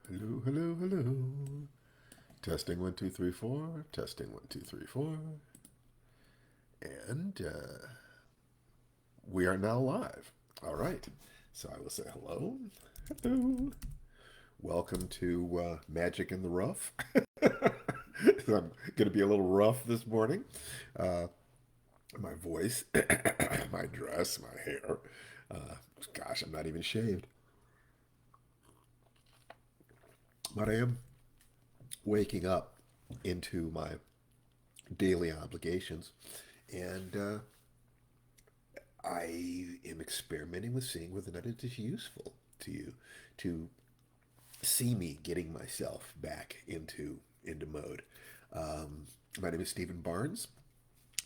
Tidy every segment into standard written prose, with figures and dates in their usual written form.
Hello, hello, hello. Testing 1 2 3 4. Testing 1 2 3 4. And we are now live. All right. So I will say hello. Hello. Welcome to Magic in the Rough. I'm going to be a little rough this morning. Uh, my voice, my dress, my hair. Uh, Gosh, I'm not even shaved. But I am waking up into my daily obligations. And I am experimenting with seeing whether or not it is useful to you to see me getting myself back into mode. My name is Stephen Barnes.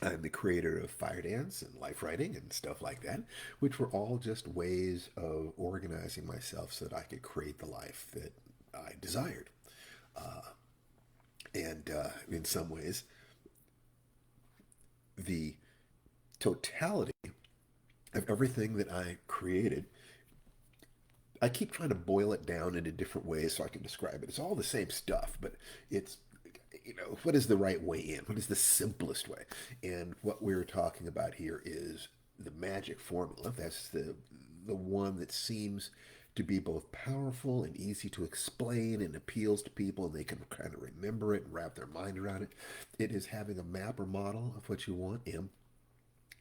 I'm the creator of Fire Dance and Life Writing and stuff like that, which were all just ways of organizing myself so that I could create the life that I desired. And in some ways, the totality of everything that I created, I keep trying to boil it down into different ways so I can describe it. It's all the same stuff, but it's, what is the right way in? What is the simplest way? And what we're talking about here is the magic formula. That's the one that seems to be both powerful and easy to explain and appeals to people and they can kind of remember it and wrap their mind around it. It is having a map or model of what you want, M,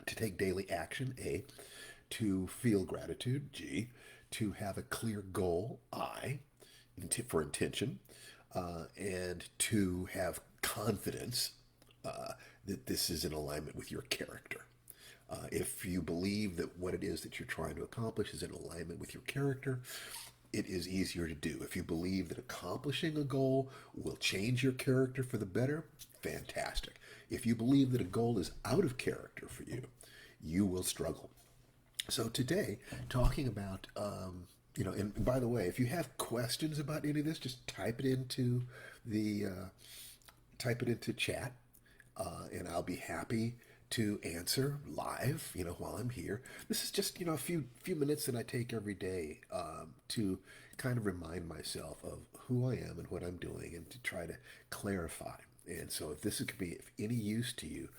to take daily action, A, to feel gratitude, G, to have a clear goal, I, for intention, and to have confidence that this is in alignment with your character. If you believe that what it is that you're trying to accomplish is in alignment with your character, it is easier to do. If you believe that accomplishing a goal will change your character for the better, fantastic. If you believe that a goal is out of character for you, you will struggle. So today, talking about, and by the way, if you have questions about any of this, just the type it into chat, and I'll be happy to answer live. While I'm here. This is just a few minutes that I take every day to kind of remind myself of who I am and what I'm doing, and to try to clarify. And so, if this could be of any use to you,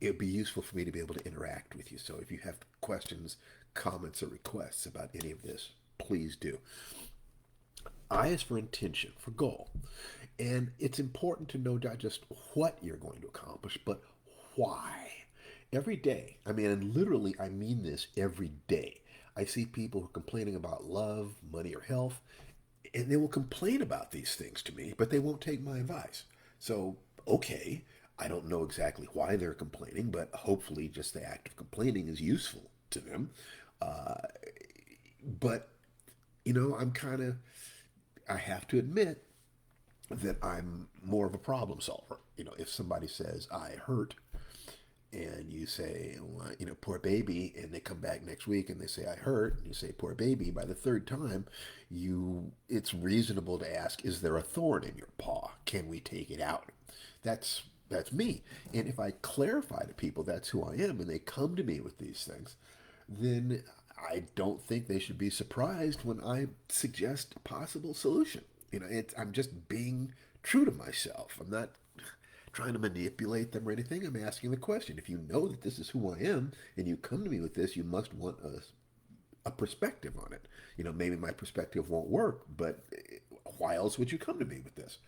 it would be useful for me to be able to interact with you. So if you have questions, comments, or requests about any of this, please do. I is for intention, for goal. And it's important to know not just what you're going to accomplish, but why. Every day, I mean, and literally, I mean this every day. I see people who are complaining about love, money, or health, and they will complain about these things to me, but they won't take my advice. So, okay, I don't know exactly why they're complaining, but hopefully, just the act of complaining is useful to them. Uh, but, I'm kind of, I have to admit that I'm more of a problem solver. If somebody says, I hurt, and you say, well, poor baby, and they come back next week and they say, I hurt, and you say, poor baby, by the third time, it's reasonable to ask, is there a thorn in your paw? Can we take it out? That's me. And if I clarify to people that's who I am and they come to me with these things, then I don't think they should be surprised when I suggest a possible solution. I'm just being true to myself. I'm not trying to manipulate them or anything. I'm asking the question. If you know that this is who I am and you come to me with this, you must want a perspective on it. Maybe my perspective won't work, but why else would you come to me with this?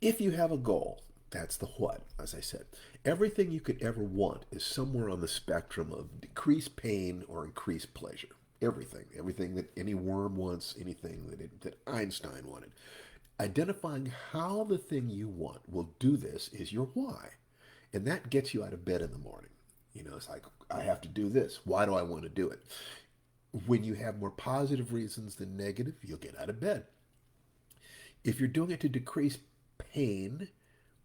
If you have a goal, that's the what, as I said. Everything you could ever want is somewhere on the spectrum of decreased pain or increased pleasure. Everything that any worm wants, anything that Einstein wanted. Identifying how the thing you want will do this is your why. And that gets you out of bed in the morning. It's like, I have to do this. Why do I want to do it? When you have more positive reasons than negative, you'll get out of bed. If you're doing it to decrease pain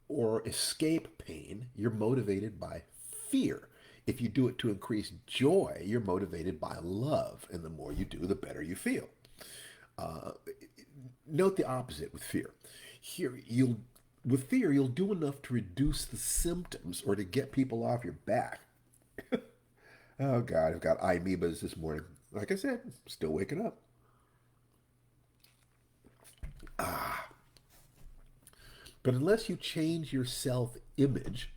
or escape pain, you're motivated by fear. If you do it to increase joy, you're motivated by love. And the more you do, the better you feel. Uh, Note the opposite with fear. Here, with fear, you'll do enough to reduce the symptoms or to get people off your back. Oh God, I've got amoebas this morning. Like I said, still waking up. Ah, but unless you change your self image,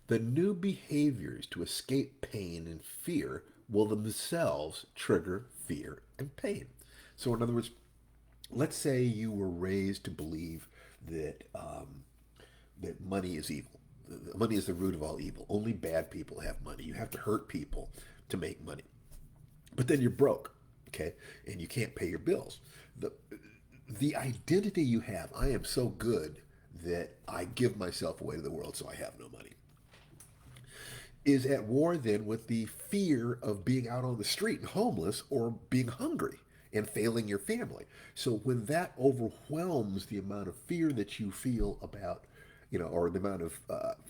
the new behaviors to escape pain and fear will themselves trigger fear and pain. So, in other words, let's say you were raised to believe that money is evil. Money is the root of all evil. Only bad people have money. You have to hurt people to make money. But then you're broke, okay, and you can't pay your bills. The the identity you have, I am so good that I give myself away to the world, so I have no money, is at war then with the fear of being out on the street and homeless or being hungry and failing your family. So when that overwhelms the amount of fear that you feel about, or the amount of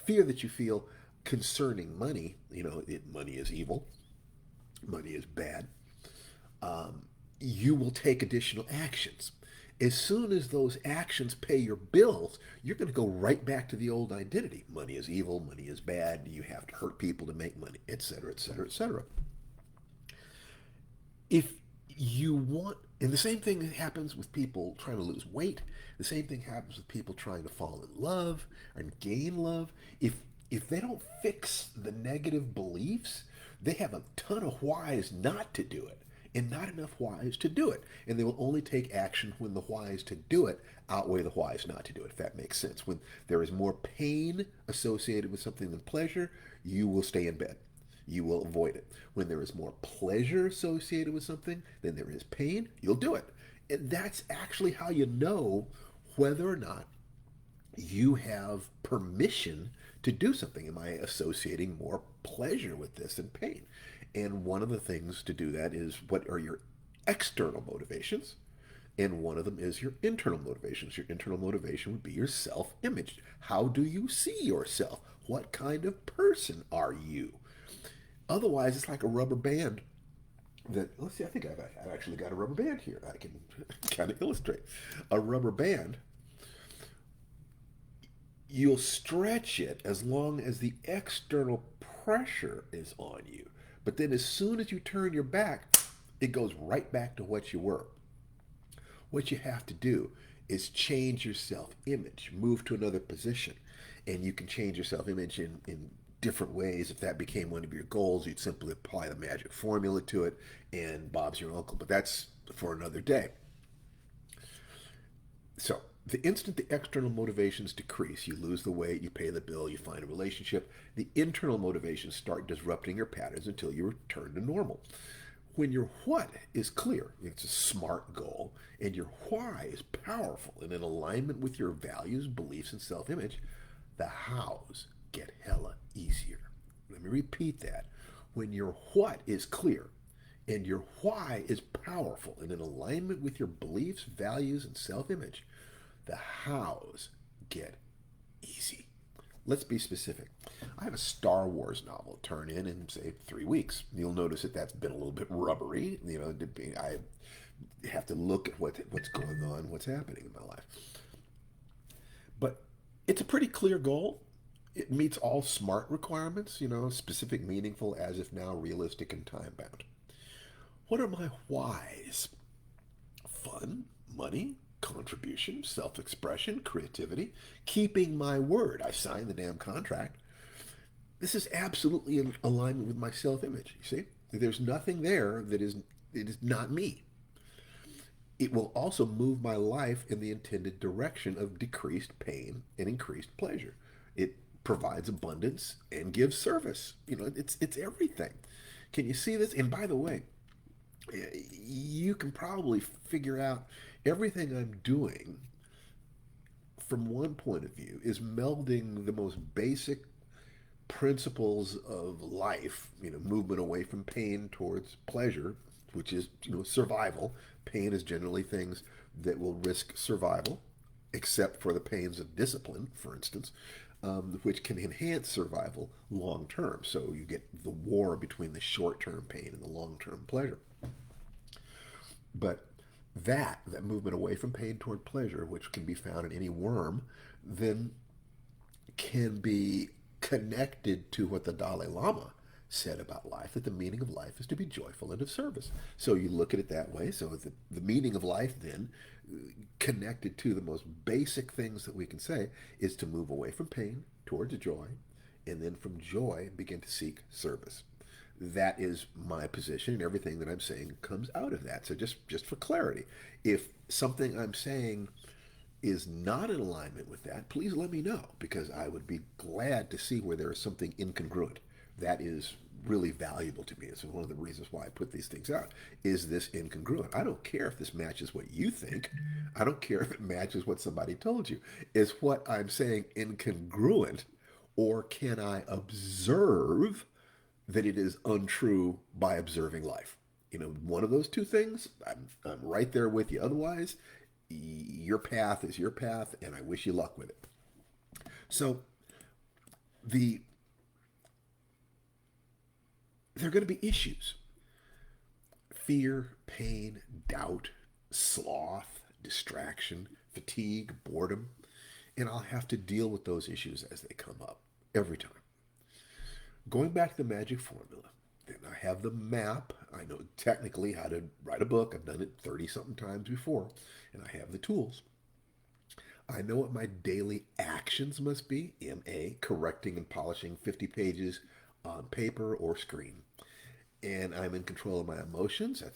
fear that you feel concerning money, money is evil, money is bad, you will take additional actions. As soon as those actions pay your bills, you're going to go right back to the old identity. Money is evil, money is bad, you have to hurt people to make money, etc., etc., etc. If you want, and the same thing happens with people trying to lose weight, the same thing happens with people trying to fall in love and gain love. If they don't fix the negative beliefs, they have a ton of whys not to do it and not enough whys to do it. And they will only take action when the whys to do it outweigh the whys not to do it, if that makes sense. When there is more pain associated with something than pleasure, you will stay in bed. You will avoid it. When there is more pleasure associated with something than there is pain, you'll do it. And that's actually how you know whether or not you have permission to do something. Am I associating more pleasure with this than pain? And one of the things to do that is, what are your external motivations? And one of them is your internal motivations. Your internal motivation would be your self image. How do you see yourself? What kind of person are you? Otherwise, it's like a rubber band that, let's see, I think I've actually got a rubber band here. I can kind of illustrate. A rubber band, you'll stretch it as long as the external pressure is on you. But then as soon as you turn your back, it goes right back to what you were. What you have to do is change your self image, move to another position. And you can change your self image in different ways. If that became one of your goals, you'd simply apply the magic formula to it, and Bob's your uncle. But that's for another day. So, the instant the external motivations decrease, you lose the weight, you pay the bill, you find a relationship, the internal motivations start disrupting your patterns until you return to normal. When your what is clear, it's a smart goal, and your why is powerful and in alignment with your values, beliefs, and self image, the hows get hella easier. Let me repeat that. When your what is clear and your why is powerful and in alignment with your beliefs, values, and self image, the hows get easy. Let's be specific. I have a Star Wars novel turn in say 3 weeks. You'll notice that that's been a little bit rubbery. I have to look at what's going on, what's happening in my life. But it's a pretty clear goal. It meets all SMART requirements, specific, meaningful, as if now, realistic, and time bound. What are my whys? Fun, money, contribution, self expression, creativity, keeping my word. I signed the damn contract. This is absolutely in alignment with my self image. You see? There's nothing there that it is not me. It will also move my life in the intended direction of decreased pain and increased pleasure. It provides abundance and gives service. It's everything. Can you see this? And by the way, you can probably figure out everything I'm doing from one point of view is melding the most basic principles of life, movement away from pain towards pleasure, which is, survival. Pain is generally things that will risk survival, except for the pains of discipline, for instance, which can enhance survival long term. So you get the war between the short term pain and the long term pleasure. But that movement away from pain toward pleasure, which can be found in any worm, then can be connected to what the Dalai Lama said about life that the meaning of life is to be joyful and of service. So you look at it that way. So the meaning of life then, connected to the most basic things that we can say, is to move away from pain towards joy, and then from joy begin to seek service. That is my position, and everything that I'm saying comes out of that. So just for clarity, if something I'm saying is not in alignment with that, please let me know, because I would be glad to see where there is something incongruent. That is really valuable to me. It's one of the reasons why I put these things out. Is this incongruent? I don't care if this matches what you think. I don't care if it matches what somebody told you. Is what I'm saying incongruent, or can I observe that it is untrue by observing life? One of those two things, I'm right there with you. Otherwise, your path is your path, and I wish you luck with it. So the there are going to be issues: fear, pain, doubt, sloth, distraction, fatigue, boredom, and I'll have to deal with those issues as they come up every time. Going back to the magic formula, then I have the map. I know technically how to write a book. I've done it 30 something times before, and I have the tools. I know what my daily actions must be. MA, correcting and polishing 50 pages on paper or screen. And I'm in control of my emotions. I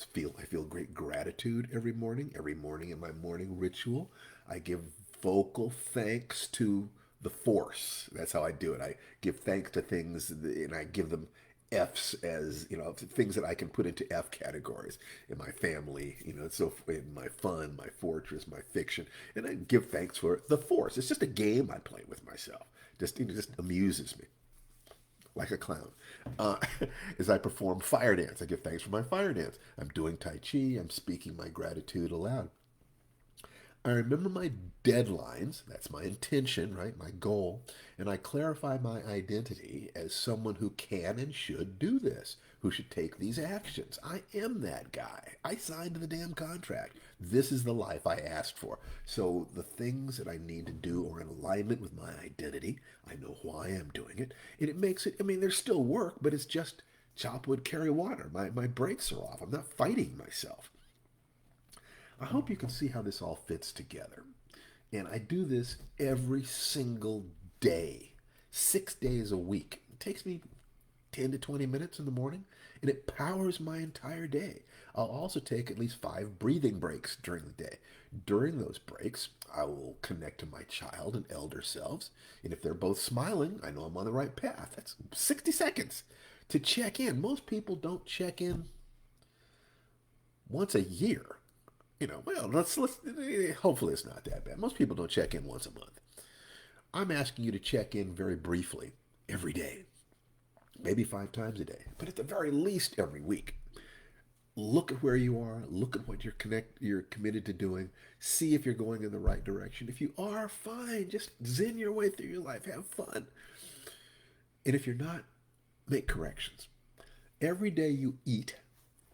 feel great gratitude every morning. Every morning in my morning ritual, I give vocal thanks to the force. That's how I do it. I give thanks to things, and I give them F's, as things that I can put into F categories in my family, so in my fun, my fortress, my fiction, and I give thanks for the force. It's just a game I play with myself. Just amuses me like a clown. Uh, as I perform fire dance, I give thanks for my fire dance. I'm doing Tai Chi. I'm speaking my gratitude aloud. I remember my deadlines, that's my intention, right? My goal. And I clarify my identity as someone who can and should do this, who should take these actions. I am that guy. I signed the damn contract. This is the life I asked for. So the things that I need to do are in alignment with my identity. I know why I'm doing it. And it makes it, there's still work, but it's just chop wood, carry water. My brakes are off. I'm not fighting myself. I hope you can see how this all fits together. And I do this every single day, 6 days a week. It takes me 10 to 20 minutes in the morning, and it powers my entire day. I'll also take at least 5 breathing breaks during the day. During those breaks, I will connect to my child and elder selves, and if they're both smiling, I know I'm on the right path. That's 60 seconds to check in. Most people don't check in once a year. Well, let's hopefully it's not that bad. Most people don't check in once a month. I'm asking you to check in very briefly every day, maybe 5 times a day, but at the very least every week. Look at where you are. Look at what you're committed to doing. See if you're going in the right direction. If you are, fine. Just zen your way through your life. Have fun. And if you're not, make corrections. Every day you eat,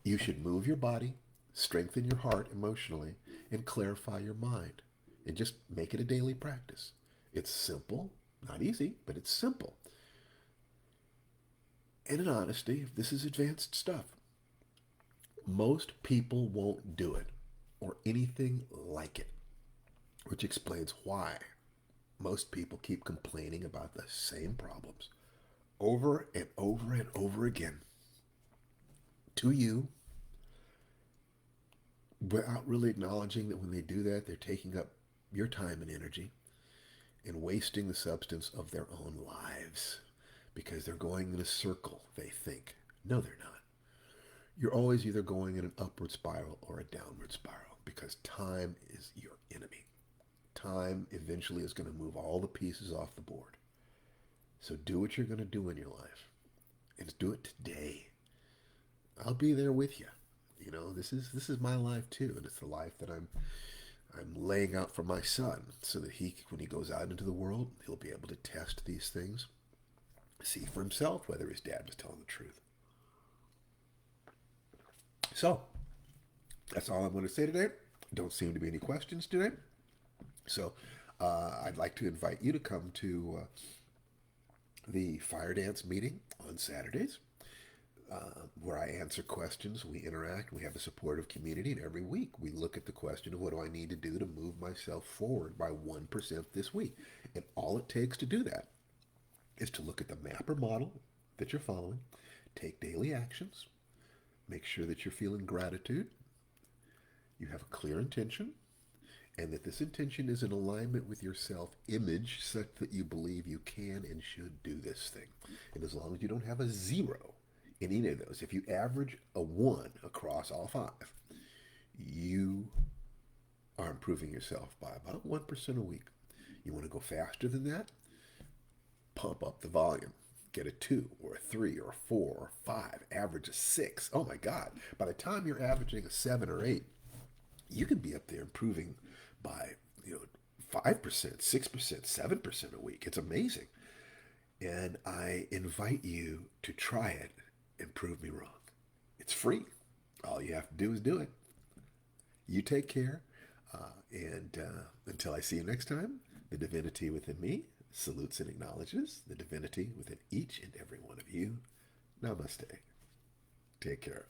you should move your body, strengthen your heart emotionally, and clarify your mind. And just make it a daily practice. It's simple, not easy, but it's simple. And in honesty, this is advanced stuff. Most people won't do it or anything like it, which explains why most people keep complaining about the same problems over and over and over again to you, without really acknowledging that when they do that, they're taking up your time and energy and wasting the substance of their own lives, because they're going in a circle, they think. No, they're not. You're always either going in an upward spiral or a downward spiral, because time is your enemy. Time eventually is going to move all the pieces off the board. So do what you're going to do in your life, and do it today. I'll be there with you. This is my life too, and it's the life that I'm laying out for my son, so that when he goes out into the world, he'll be able to test these things, see for himself whether his dad was telling the truth. So that's all I'm going to say today. Don't seem to be any questions today. So I'd like to invite you to come to the fire dance meeting on Saturdays. where I answer questions, we interact, we have a supportive community, and every week we look at the question of what do I need to do to move myself forward by 1% this week. And all it takes to do that is to look at the map or model that you're following, take daily actions, make sure that you're feeling gratitude, you have a clear intention, and that this intention is in alignment with your self image such that you believe you can and should do this thing. And as long as you don't have a zero in any of those, if you average a one across all five, you are improving yourself by about 1% a week. You want to go faster than that? Pump up the volume. Get a two or a three or a four or five, average a six. Oh my God. By the time you're averaging a seven or eight, you can be up there improving by, 5%, 6%, 7% a week. It's amazing. And I invite you to try it and prove me wrong. It's free. All you have to do is do it. You take care. And until I see you next time, the divinity within me salutes and acknowledges the divinity within each and every one of you. Namaste. Take care.